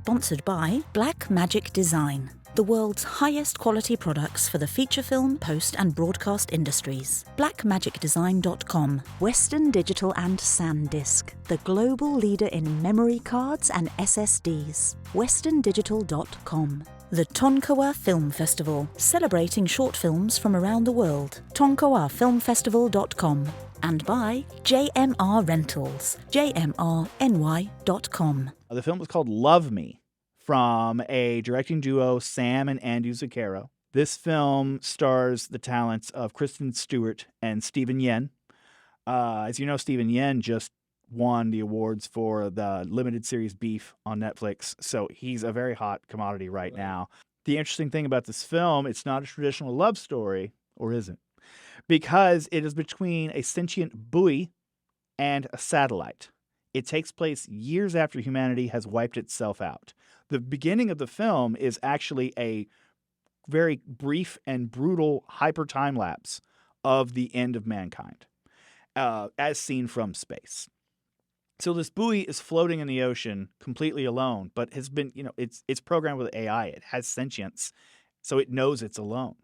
Sponsored by Black Magic Design, the world's highest quality products for the feature film, post and broadcast industries. blackmagicdesign.com. Western Digital and SanDisk, the global leader in memory cards and SSDs. westerndigital.com. The Tonkawa Film Festival, celebrating short films from around the world. tonkawafilmfestival.com. And by JMR Rentals, jmrny.com. The film is called Love Me, from a directing duo, Sam and Andy Zucchero. This film stars the talents of Kristen Stewart and Steven Yeun. As you know, Steven Yeun just won the awards for the limited series Beef on Netflix, so he's a very hot commodity right now. The interesting thing about this film, it's not a traditional love story, or is it? Because it is between a sentient buoy and a satellite. It takes place years after humanity has wiped itself out. The beginning of the film is actually a very brief and brutal hyper time lapse of the end of mankind, as seen from space. So this buoy is floating in the ocean completely alone, but has been, it's programmed with AI. It has sentience, so it knows it's alone.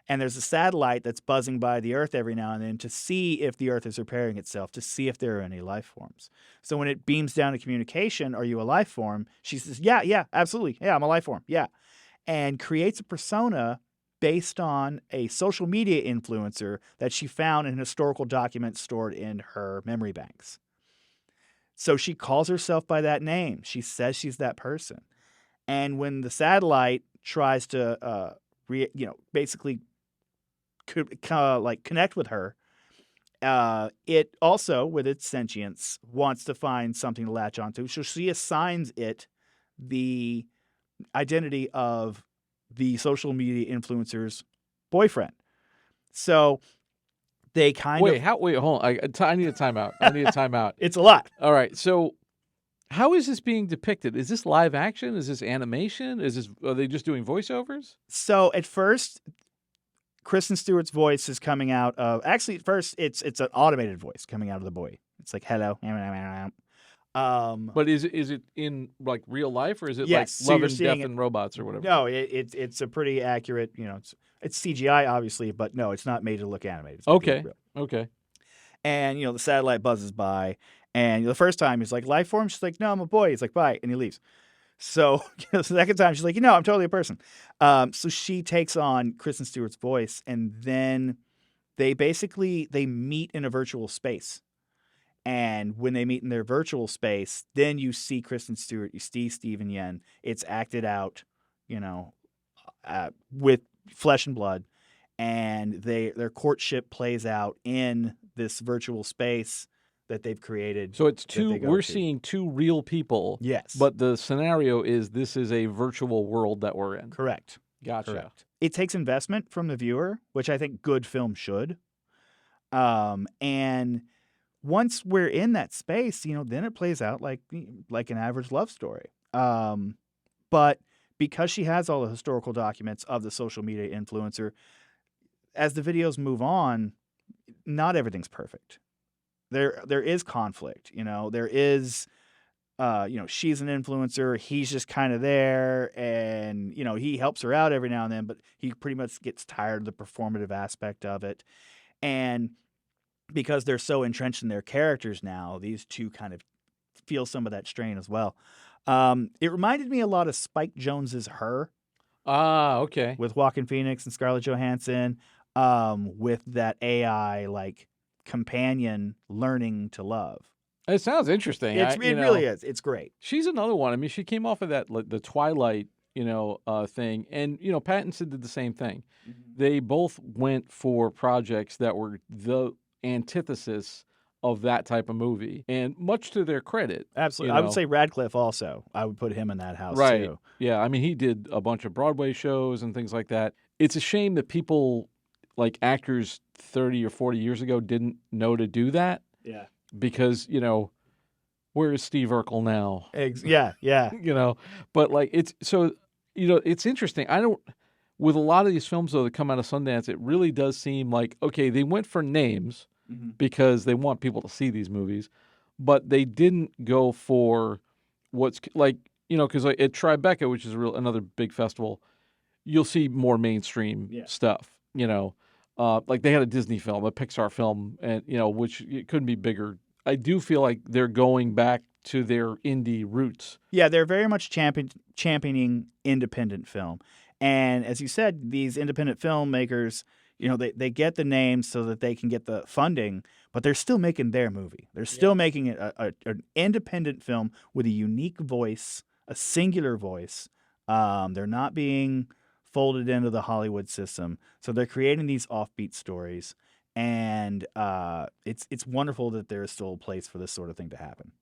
And there's a satellite that's buzzing by the Earth every now and then to see if the Earth is repairing itself, to see if there are any life forms. So when it beams down to communication, are you a life form? She says, yeah, absolutely. Yeah, I'm a life form. Yeah. And creates a persona based on a social media influencer that she found in historical documents stored in her memory banks. So she calls herself by that name. She says she's that person. And when the satellite tries to, basically connect with her, it also, with its sentience, wants to find something to latch onto. So she assigns it the identity of the social media influencer's boyfriend. So they wait, hold on. I need a timeout. It's a lot. All right. So how is this being depicted? Is this live action? Is this animation? Are they just doing voiceovers? So at first, Kristen Stewart's voice is coming out of. Actually, at first it's an automated voice coming out of the buoy. It's like hello. But is it in like real life, or is it yes, like so Love and Death and Robots or whatever? No, it's a pretty accurate. It's CGI obviously, but no, it's not made to look animated. It's Okay. real. Okay. And the satellite buzzes by, and the first time he's like, life form. She's like, no, I'm a boy. He's like, bye, and he leaves. So the second time she's like, I'm totally a person. So she takes on Kristen Stewart's voice, and then they meet in a virtual space. And when they meet in their virtual space, then you see Kristen Stewart, you see Steven Yeun. It's acted out, with flesh and blood, and their courtship plays out in this virtual space that they've created. So it's we're seeing two real people. Yes. But the scenario is this is a virtual world that we're in. Correct. Gotcha. Correct. It takes investment from the viewer, which I think good film should. And once we're in that space, then it plays out like an average love story. But because she has all the historical documents of the social media influencer, as the videos move on, not everything's perfect. There is conflict, there is, she's an influencer. He's just kind of there, and, he helps her out every now and then, but he pretty much gets tired of the performative aspect of it. And because they're so entrenched in their characters now, these two kind of feel some of that strain as well. It reminded me a lot of Spike Jonze's Her. Ah, okay. With Joaquin Phoenix and Scarlett Johansson, with that AI, companion learning to love. It sounds interesting. It really is. It's great. She's another one. I mean, she came off of that the Twilight, thing, and Pattinson did the same thing. Mm-hmm. They both went for projects that were the antithesis of that type of movie, and much to their credit. Absolutely. I would say Radcliffe also. I would put him in that house right. too. Yeah, I mean, he did a bunch of Broadway shows and things like that. It's a shame that people, like actors 30 or 40 years ago, didn't know to do that. Yeah. Because, where is Steve Urkel now? Yeah. But it's interesting. With a lot of these films, though, that come out of Sundance, it really does seem like, okay, they went for names because they want people to see these movies, but they didn't go for what's like, because like, at Tribeca, which is another big festival, you'll see more mainstream stuff. Like they had a Disney film, a Pixar film, and which it couldn't be bigger. I do feel like they're going back to their indie roots. Yeah, they're very much championing independent film. And as you said, these independent filmmakers, they get the names so that they can get the funding, but they're still making their movie. They're still making it an independent film with a unique voice, a singular voice. They're not being folded into the Hollywood system. So they're creating these offbeat stories. And it's wonderful that there is still a place for this sort of thing to happen.